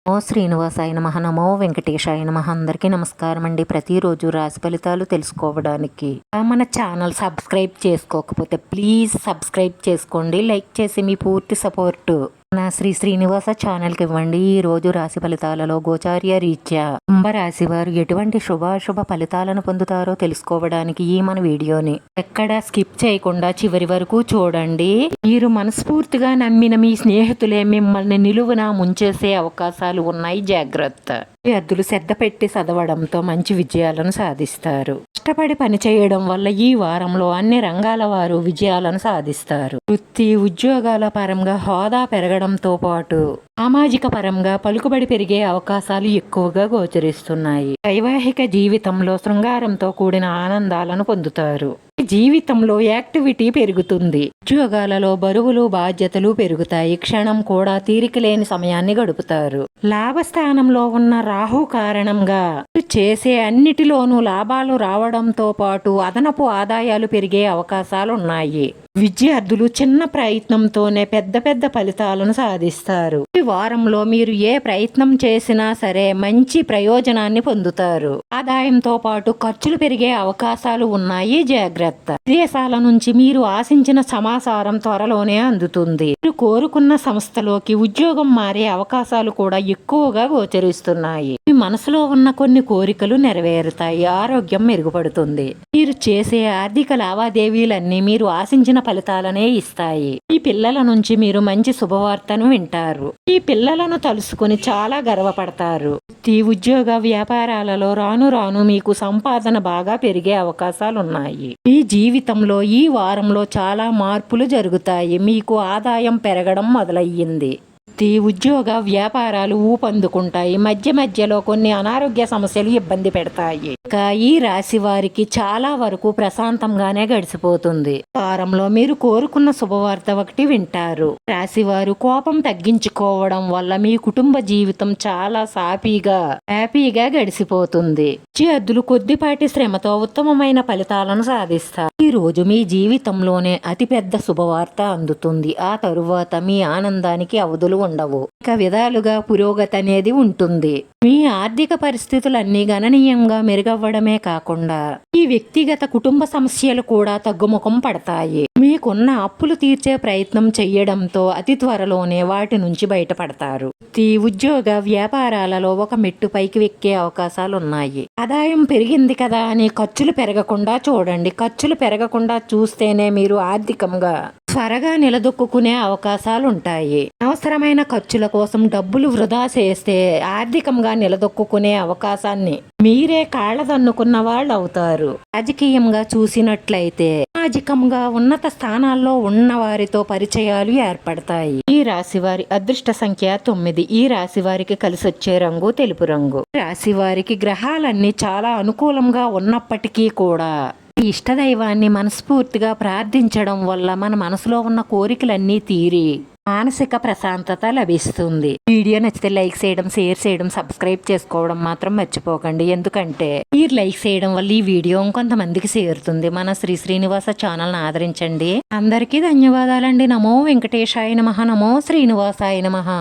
ఓ శ్రీనివాసాయ నమః నమో వెంకటేశాయ నమః. అందరికీ నమస్కారం అండి. ప్రతిరోజు రాశి ఫలితాలు తెలుసుకోవడానికి మన ఛానల్ సబ్స్క్రైబ్ చేసుకోకపోతే ప్లీజ్ సబ్స్క్రైబ్ చేసుకోండి. లైక్ చేసి మీ పూర్తి సపోర్టు నా శ్రీనివాస ఛానల్కి ఇవ్వండి. ఈ రోజు రాశి ఫలితాలలో గోచార్య రీత్యా కుంభరాశి వారు ఎటువంటి శుభాశుభ ఫలితాలను పొందుతారో తెలుసుకోవడానికి ఈ మన వీడియోని ఎక్కడ స్కిప్ చేయకుండా చివరి వరకు చూడండి. మీరు మనస్ఫూర్తిగా నమ్మిన మీ స్నేహితులే మిమ్మల్ని నిలువున ముంచేసే అవకాశాలు ఉన్నాయి, జాగ్రత్త. విద్యార్థులు శ్రద్ధ పెట్టి చదవడంతో మంచి విజయాలను సాధిస్తారు. కష్టపడి పనిచేయడం వల్ల ఈ వారంలో అన్ని రంగాల వారు విజయాలను సాధిస్తారు. వృత్తి ఉద్యోగాల పరంగా హోదా పెరగడంతో పాటు సామాజిక పరంగా పలుకుబడి పెరిగే అవకాశాలు ఎక్కువగా గోచరిస్తున్నాయి. వైవాహిక జీవితంలో శృంగారంతో కూడిన ఆనందాలను పొందుతారు. జీవితంలో యాక్టివిటీ పెరుగుతుంది. ఉద్యోగాలలో బరువులు బాధ్యతలు పెరుగుతాయి. క్షణం కూడా తీరిక లేని సమయాన్ని గడుపుతారు. లాభస్థానంలో ఉన్న రాహు కారణంగా చేసే అన్నిటిలోనూ లాభాలు రావడంతో పాటు అదనపు ఆదాయాలు పెరిగే అవకాశాలున్నాయి. విద్యార్థులు చిన్న ప్రయత్నంతోనే పెద్ద పెద్ద ఫలితాలను సాధిస్తారు. ఈ వారంలో మీరు ఏ ప్రయత్నం చేసినా సరే మంచి ప్రయోజనాన్ని పొందుతారు. ఆదాయంతో పాటు ఖర్చులు పెరిగే అవకాశాలు ఉన్నాయి, జాగ్రత్త. విదేశాల నుంచి మీరు ఆశించిన సమాచారం త్వరలోనే అందుతుంది. మీరు కోరుకున్న సంస్థలోకి ఉద్యోగం మారే అవకాశాలు కూడా ఎక్కువగా గోచరిస్తున్నాయి. మీ మనసులో ఉన్న కొన్ని కోరికలు నెరవేరుతాయి. ఆరోగ్యం మెరుగుపడుతుంది. మీరు చేసే ఆర్థిక లావాదేవీలన్నీ మీరు ఆశించిన ఫలితాలనే ఇస్తాయి. ఈ పిల్లల నుంచి మీరు మంచి శుభవార్తను వింటారు. ఈ పిల్లలను తలుసుకుని చాలా గర్వపడతారు. ఈ ఉద్యోగ వ్యాపారాలలో రాను రాను మీకు సంపాదన బాగా పెరిగే అవకాశాలున్నాయి. మీ జీవితంలో ఈ వారంలో చాలా మార్పులు జరుగుతాయి. మీకు ఆదాయం పెరగడం మొదలయ్యింది. ఉద్యోగ వ్యాపారాలు ఊపందుకుంటాయి. మధ్య మధ్యలో కొన్ని అనారోగ్య సమస్యలు ఇబ్బంది పెడతాయి. ఇక ఈ రాశి వారికి చాలా వరకు ప్రశాంతంగానే గడిచిపోతుంది. వారంలో మీరు కోరుకున్న శుభవార్త ఒకటి వింటారు. రాశివారు కోపం తగ్గించుకోవడం వల్ల మీ కుటుంబ జీవితం చాలా హ్యాపీగా గడిచిపోతుంది. విద్యార్థులు కొద్దిపాటి శ్రమతో ఉత్తమమైన ఫలితాలను సాధిస్తారు. ఈ రోజు మీ జీవితంలోనే అతిపెద్ద శుభవార్త అందుతుంది. ఆ తరువాత మీ ఆనందానికి అవధులు ఉండవు. ఇక విధాలుగా పురోగతి అనేది ఉంటుంది. మీ ఆర్థిక పరిస్థితులన్నీ గణనీయంగా మెరుగవ్వడమే కాకుండా ఈ వ్యక్తిగత కుటుంబ సమస్యలు కూడా తగ్గుముఖం పడతాయి. మీకున్న అప్పులు తీర్చే ప్రయత్నం చెయ్యడంతో అతి త్వరలోనే వాటి నుంచి బయటపడతారు. ఉద్యోగ వ్యాపారాలలో ఒక మెట్టు పైకి ఎక్కే అవకాశాలున్నాయి. ఆదాయం పెరిగింది కదా అని ఖర్చులు పెరగకుండా చూడండి. ఖర్చులు పెరగకుండా చూస్తేనే మీరు ఆర్థికంగా త్వరగా నిలదొక్కునే అవకాశాలుంటాయి. అవసరమైన ఖర్చుల కోసం డబ్బులు వృధా చేస్తే ఆర్థికంగా నిలదొక్కునే అవకాశాన్ని మీరే కాళ్ళదన్నుకున్న వాళ్ళు అవుతారు. రాజకీయంగా చూసినట్లయితే సామాజికంగా ఉన్నత స్థానాల్లో ఉన్న వారితో పరిచయాలు ఏర్పడతాయి. ఈ రాశి వారి అదృష్ట సంఖ్య 9. ఈ రాశి వారికి కలిసొచ్చే రంగు తెలుపు రంగు. రాశి వారికి గ్రహాలన్నీ చాలా అనుకూలంగా ఉన్నప్పటికీ కూడా ఇష్టదైవాన్ని మనస్ఫూర్తిగా ప్రార్థించడం వల్ల మన మనసులో ఉన్న కోరికలన్నీ తీరి మానసిక ప్రశాంతత లభిస్తుంది. వీడియో నచ్చితే లైక్ చేయడం, షేర్ చేయడం, సబ్స్క్రైబ్ చేసుకోవడం మాత్రం మర్చిపోకండి. ఎందుకంటే మీరు లైక్ చేయడం వల్ల ఈ వీడియో ఇంకొంతమందికి చేరుతుంది. మన శ్రీనివాస ఛానల్ని ఆదరించండి. అందరికీ ధన్యవాదాలండి. నమో వెంకటేశాయ నమః. నమో శ్రీనివాసాయ నమః.